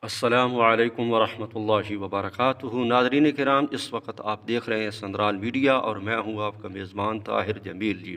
السلام علیکم ورحمۃ اللہ وبرکاتہ۔ ناظرین کرام، اس وقت آپ دیکھ رہے ہیں سندرال میڈیا اور میں ہوں آپ کا میزبان طاہر جمیل جی۔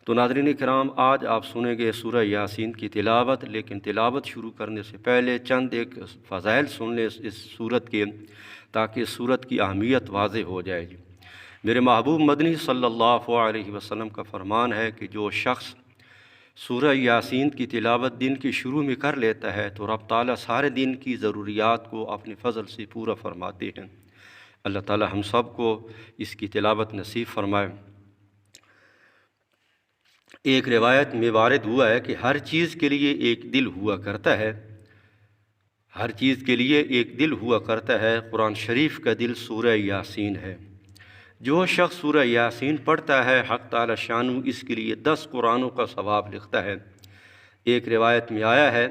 تو ناظرین کرام، آج آپ سنیں گے سورہ یاسین کی تلاوت، لیکن تلاوت شروع کرنے سے پہلے چند ایک فضائل سن لیں اس صورت کے، تاکہ اس صورت کی اہمیت واضح ہو جائے جی۔ میرے محبوب مدنی صلی اللہ علیہ وسلم کا فرمان ہے کہ جو شخص سورہ یاسین کی تلاوت دن کے شروع میں کر لیتا ہے تو رب تعالیٰ سارے دن کی ضروریات کو اپنے فضل سے پورا فرماتے ہیں۔ اللہ تعالیٰ ہم سب کو اس کی تلاوت نصیب فرمائے۔ ایک روایت میں وارد ہوا ہے کہ ہر چیز کے لیے ایک دل ہوا کرتا ہے، ہر چیز کے لیے ایک دل ہوا کرتا ہے، قرآن شریف کا دل سورہ یاسین ہے۔ جو شخص سورہ یاسین پڑھتا ہے، حق تعالی شانو اس کے لیے 10 قرآنوں کا ثواب لکھتا ہے۔ ایک روایت میں آیا ہے،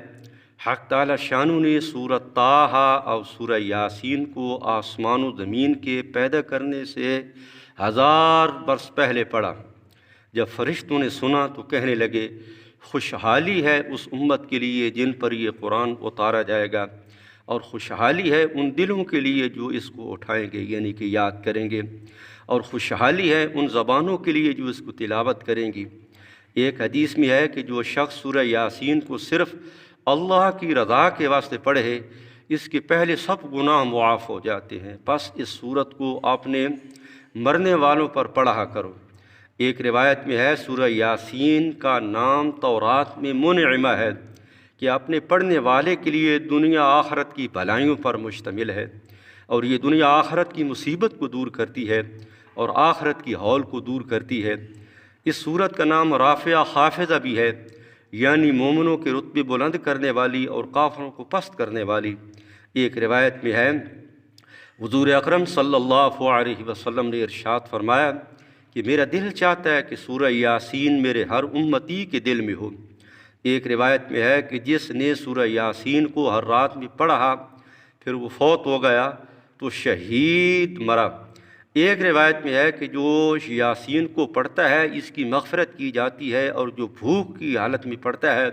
حق تعالی شانو نے سورۃ طٰہٰ اور سورہ یاسین کو آسمان و زمین کے پیدا کرنے سے 1000 برس پہلے پڑھا۔ جب فرشتوں نے سنا تو کہنے لگے، خوشحالی ہے اس امت کے لیے جن پر یہ قرآن اتارا جائے گا، اور خوشحالی ہے ان دلوں کے لیے جو اس کو اٹھائیں گے، یعنی کہ یاد کریں گے، اور خوشحالی ہے ان زبانوں کے لیے جو اس کو تلاوت کریں گی۔ ایک حدیث میں ہے کہ جو شخص سورہ یاسین کو صرف اللہ کی رضا کے واسطے پڑھے، اس کے پہلے سب گناہ معاف ہو جاتے ہیں۔ پس اس سورت کو اپنے مرنے والوں پر پڑھا کرو۔ ایک روایت میں ہے، سورہ یاسین کا نام تورات میں منعمہ ہے کہ اپنے پڑھنے والے کے لیے دنیا آخرت کی بھلائیوں پر مشتمل ہے، اور یہ دنیا آخرت کی مصیبت کو دور کرتی ہے اور آخرت کی ہول کو دور کرتی ہے۔ اس سورت کا نام رافعہ خافضہ بھی ہے، یعنی مومنوں کے رتبے بلند کرنے والی اور کافروں کو پست کرنے والی۔ ایک روایت میں ہے، حضور اکرم صلی اللہ علیہ وسلم نے ارشاد فرمایا کہ میرا دل چاہتا ہے کہ سورہ یاسین میرے ہر امتی کے دل میں ہو۔ ایک روایت میں ہے کہ جس نے سورہ یاسین کو ہر رات میں پڑھا پھر وہ فوت ہو گیا تو شہید مرا۔ ایک روایت میں ہے کہ جو یاسین کو پڑھتا ہے اس کی مغفرت کی جاتی ہے، اور جو بھوک کی حالت میں پڑھتا ہے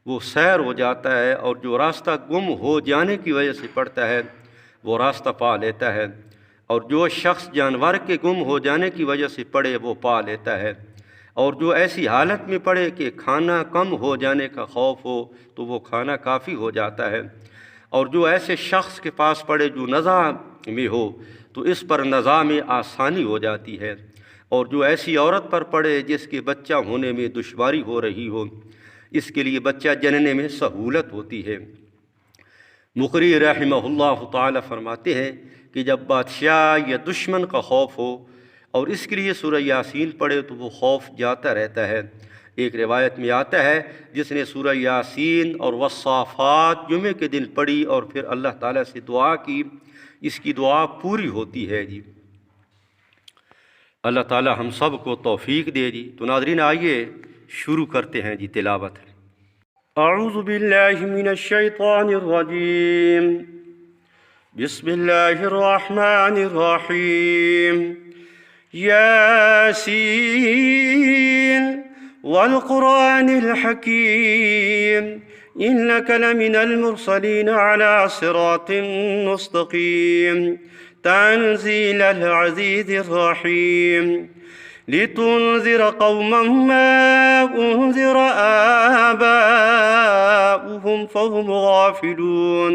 وہ سیر ہو جاتا ہے، اور جو راستہ گم ہو جانے کی وجہ سے پڑھتا ہے وہ راستہ پا لیتا ہے، اور جو شخص جانور کے گم ہو جانے کی وجہ سے پڑھے وہ پا لیتا ہے، اور جو ایسی حالت میں پڑھے کہ کھانا کم ہو جانے کا خوف ہو تو وہ کھانا کافی ہو جاتا ہے، اور جو ایسے شخص کے پاس پڑھے جو نزا میں ہو تو اس پر نزا میں آسانی ہو جاتی ہے، اور جو ایسی عورت پر پڑھے جس کے بچہ ہونے میں دشواری ہو رہی ہو اس کے لیے بچہ جننے میں سہولت ہوتی ہے۔ مقری رحمہ اللہ تعالی فرماتے ہیں کہ جب بادشاہ یا دشمن کا خوف ہو اور اس کے لیے سورہ یاسین پڑھے تو وہ خوف جاتا رہتا ہے۔ ایک روایت میں آتا ہے، جس نے سورہ یاسین اور والصافات جمعے کے دن پڑھی اور پھر اللہ تعالیٰ سے دعا کی، اس کی دعا پوری ہوتی ہے جی۔ اللہ تعالیٰ ہم سب کو توفیق دے جی۔ تو ناظرین آئیے شروع کرتے ہیں جی تلاوت۔ اعوذ باللہ من الشیطان الرجیم، بسم اللہ الرحمن الرحیم۔ یاسین والقرآن الحکیم انک لمن المرسلین علی صراط مستقیم تنزیل العزیز الرحیم لتنذر قوما ما انذر آباؤهم فهم غافلون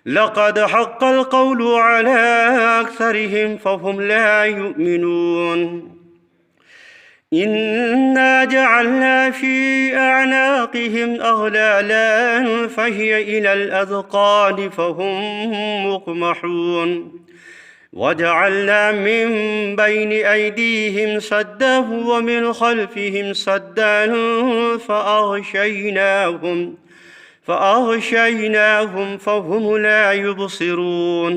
لقد حق القول على أكثرهم فهم لا يؤمنون إنا جعلنا في أعناقهم أغلالا فهي إلى الأذقان فهم مقمحون وجعلنا من بين أيديهم سدا ومن خلفهم سدا فأغشيناهم فهم لا يبصرون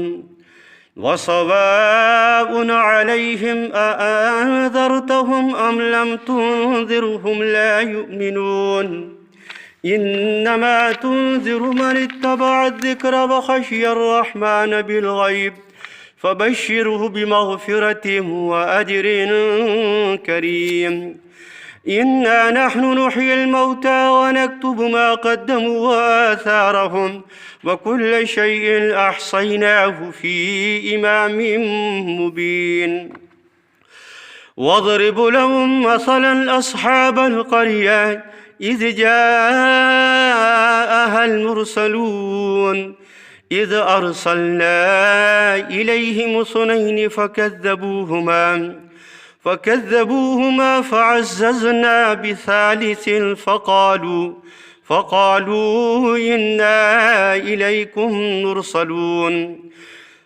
وسواء عليهم أأنذرتهم أم لم تنذرهم لا يؤمنون إنما تنذر من اتبع الذكر وخشي الرحمن بالغيب فبشره بمغفرة وأجر كريم إنا نحن نحيي الموتى ونكتب ما قدموا وآثارهم وكل شيء أحصيناه في إمام مبين. واضرب لهم مثلا أصحاب القرية إذ جاءها المرسلون إذ أرسلنا إليهم اثنين فكذبوهما فعززنا بثالث فقالوا إنا إليكم مرسلون.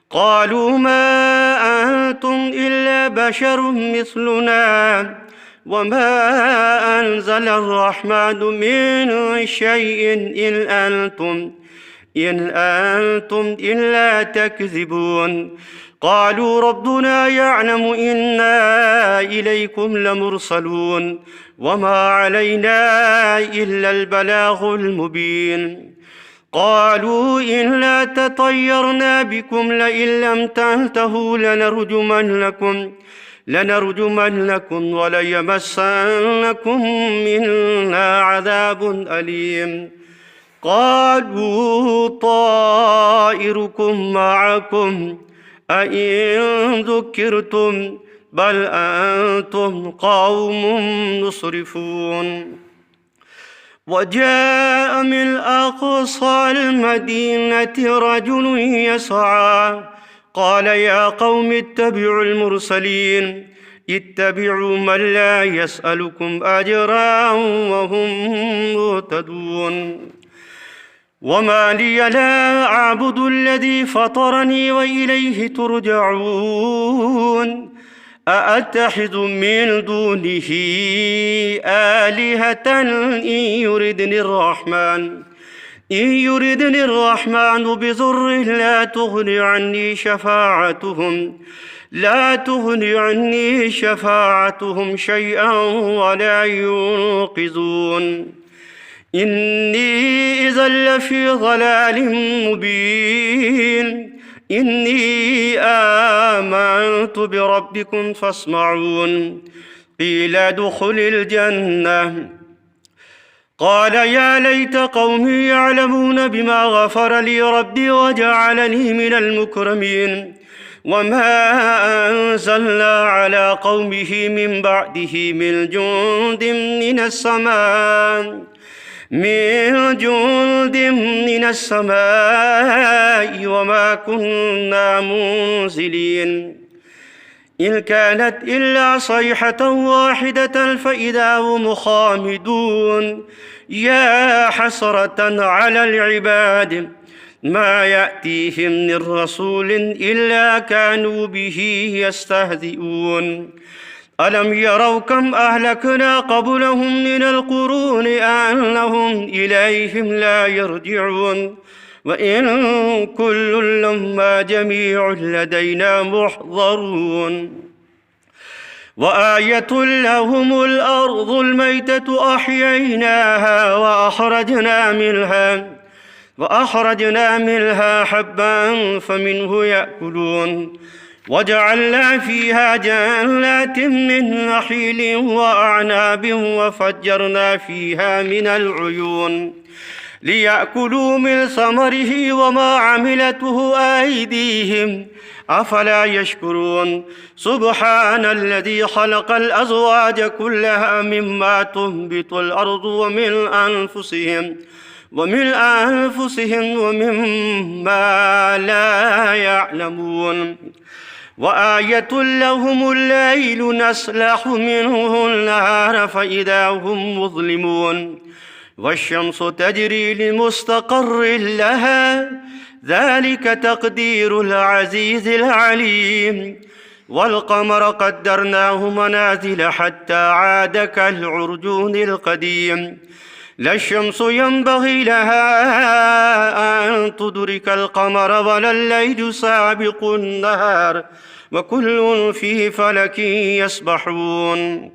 قالوا ما أنتم إلا بشر مثلنا وما أنزل الرحمن من شيء إن أنتم إلا تكذبون. قالوا ربنا يعلم إنا إليكم لمرسلون وما علينا إلا البلاغ المبين. قالوا إنا تطيرنا بكم لئن لم تنتهوا لنرجمنكم وليمسنكم منا عذاب أليم. قالوا طائركم معكم أئن ذكرتم بل أنتم قوم مسرفون. وجاء من أقصى المدينة رجل يسعى قال يا قوم اتبعوا المرسلين اتبعوا من لا يسألكم أجرا وهم مهتدون. وما لي لا أعبد الذي فطرني وإليه ترجعون. أأتخذ من دونه آلهة إن يردني الرحمن بضر لا تغني عني شفاعتهم شيئا ولا ينقذون. إني إذا لفي ضلال مبين. إني آمنت بربكم فاسمعون. قيل ادخل الجنة. قال يا ليت قومي يعلمون بما غفر لي ربي وجعلني من المكرمين. وما أنزلنا على قومه من بعده من جند من السماء وما كنا منزلين. إن كانت إلا صيحة واحدة فإذا هم خامدون. يا حسرة على العباد ما يأتيهم من رسول إلا كانوا به يستهزئون. ألم يروا كم أهلكنا قبلهم من القرون أنهم إليهم لا يرجعون. وإن كل لما جميع لدينا محضرون. وآية لهم الأرض الميتة أحييناها وأخرجنا منها حبا فمنه يأكلون. وجعلنا فيها جنات من نخيل وأعناب وفجرنا فيها من العيون ليأكلوا من ثمره وما عملته أيديهم أفلا يشكرون. سبحان الذي خلق الأزواج كلها مما تنبت الأرض ومن أنفسهم ومما لا يعلمون. وآية لهم الليل نسلخ منه النهار فإذا هم مظلمون. والشمس تجري لمستقر لها ذلك تقدير العزيز العليم. والقمر قدرناه منازل حتى عاد كالعرجون القديم. لا الشمس ينبغي لها أن تدرك القمر ولا الليل سابق النهار وكل في فلك يسبحون.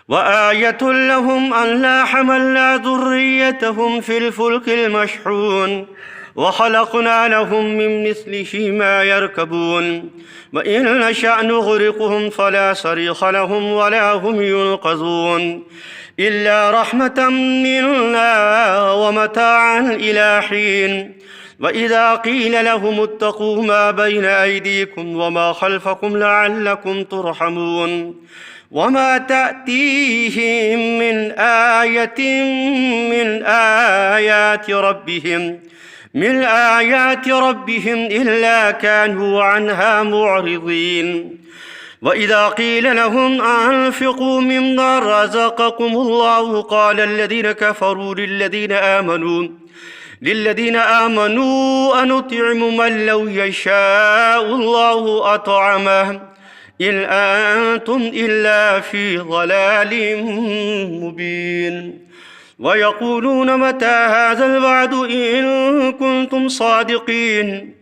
وآية لهم أن لا حملنا ذريتهم في الفلك المشحون وخلقنا لهم من مثله ما يركبون وإن نشأ نغرقهم فلا صريخ لهم ولا هم ينقذون إلا رحمة منا ومتاعا إلى حين وإذا قيل لهم اتقوا ما بين أيديكم وما خلفكم لعلكم ترحمون وما تأتيهم من آية من آيات ربهم إلا كانوا عنها معرضين وإذا قيل لهم أنفقوا مما رزقكم الله قال الذين كفروا للذين آمنوا أنطعم من لو يشاء الله أطعمه إن أنتم إلا في ضلال مبين ويقولون متى هذا الوعد إن كنتم صادقين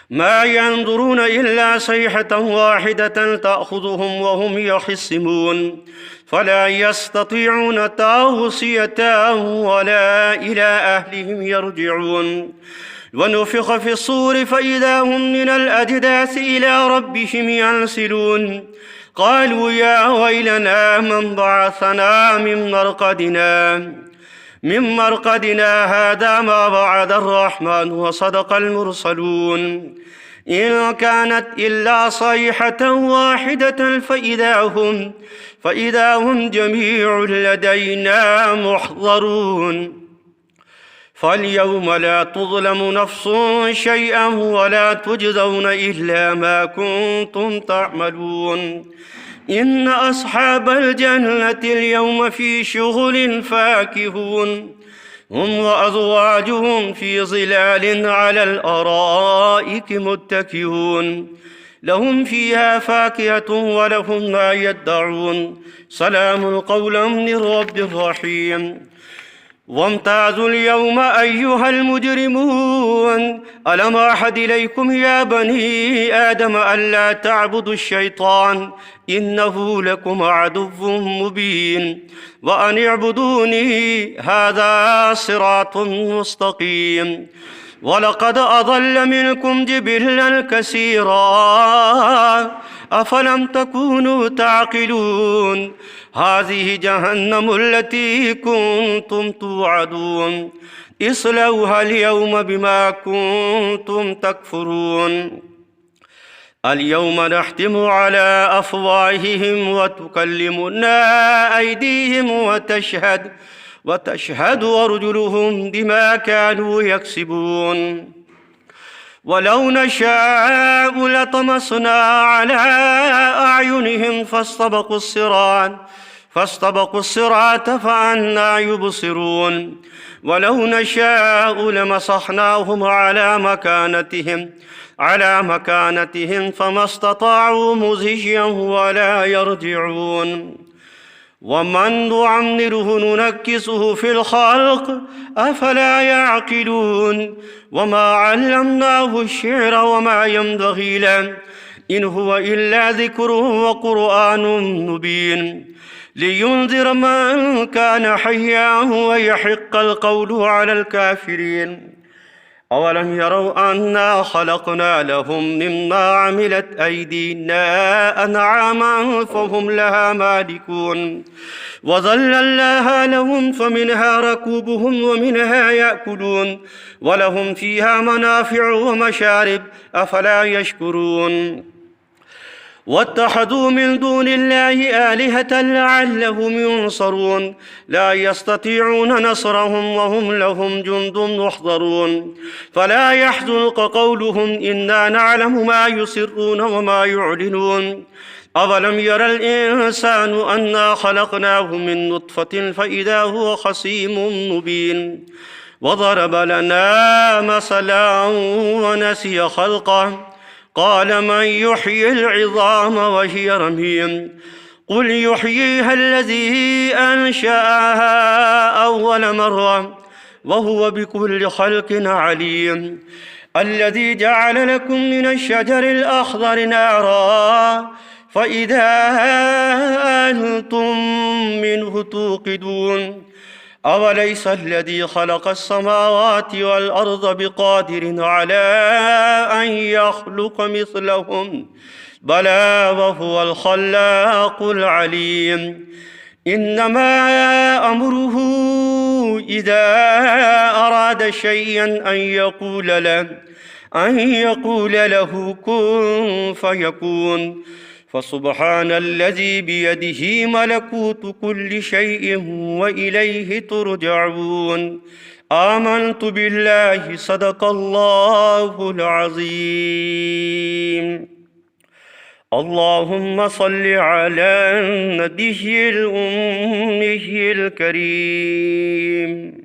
ما ينظرون إلا صيحة واحدة تأخذهم وهم يخصمون فلا يستطيعون توصية ولا إلى أهلهم يرجعون ونفخ في الصور فإذا هم من الأجداث إلى ربهم ينسلون قالوا يا ويلنا من بعثنا من مرقدنا هذا ما وعد الرحمن وصدق المرسلون إن كانت إلا صيحة واحدة فإذا هم جميع لدينا محضرون فاليوم لا تظلم نفس شيئا ولا تجزون إلا ما كنتم تعملون إن أصحاب الجنة اليوم في شغل فاكهون هم وأزواجهم في ظلال على الأرائك متكئون لهم فيها فاكهة ولهم ما يدعون سلام قولا من رب رحيم وامتازوا اليوم أيها المجرمون ألم أعهد إليكم يا بني آدم ألا تعبدوا الشيطان إنه لكم عدو مبين وأن اعبدوني هذا صراط مستقيم ولقد أضل منكم جبلا كثيرا أفلم تكونوا تعقلون هذه جهنم التي كنتم توعدون اصلوها اليوم بما كنتم تكفرون اليوم نختم على أفواههم وتكلمنا أيديهم وتشهد أرجلهم بما كانوا يكسبون ولو نشاء لطمسنا على أعينهم فاستبقوا الصراط فأنى يبصرون ولو نشاء لمسخناهم على مكانتهم فما استطاعوا مزجيا ولا يرجعون ومن نعمره ننكسه في الخلق أفلا يعقلون وما علمناه الشعر وما ينبغي له إن هو إلا ذكر وقرآن مبين لينذر من كان حيا ويحق القول على الكافرين أولم يروا أنا خلقنا لهم مما عملت أيدينا أنعاما فهم لها مالكون وظللناها لهم فمنها ركوبهم ومنها يأكلون ولهم فيها منافع ومشارب أفلا يشكرون واتخذوا من دون الله آلهة لعلهم ينصرون لا يستطيعون نصرهم وهم لهم جند محضرون فلا يحزنك قولهم إنا نعلم ما يسرون وما يعلنون أولم ير الإنسان أنا خلقناه من نطفة فإذا هو خصيم مبين وضرب لنا مثلا ونسي خلقه قال من يحيي العظام وهي رميم قل يحييها الذي أنشأها أول مرة وهو بكل خلق عليم الذي جعل لكم من الشجر الأخضر نارا فإذا أنتم منه توقدون أوليس الذي خلق السماوات والأرض بقادر على أن يخلق مثلهم بلى وهو الخلاق العليم إنما أمره إذا أراد شيئا أن يقول له كن فيكون فسبحان الذي بيده ملكوت كل شيء وإليه ترجعون آمنت بالله صدق الله العظيم اللهم صل على النبي الأمي الكريم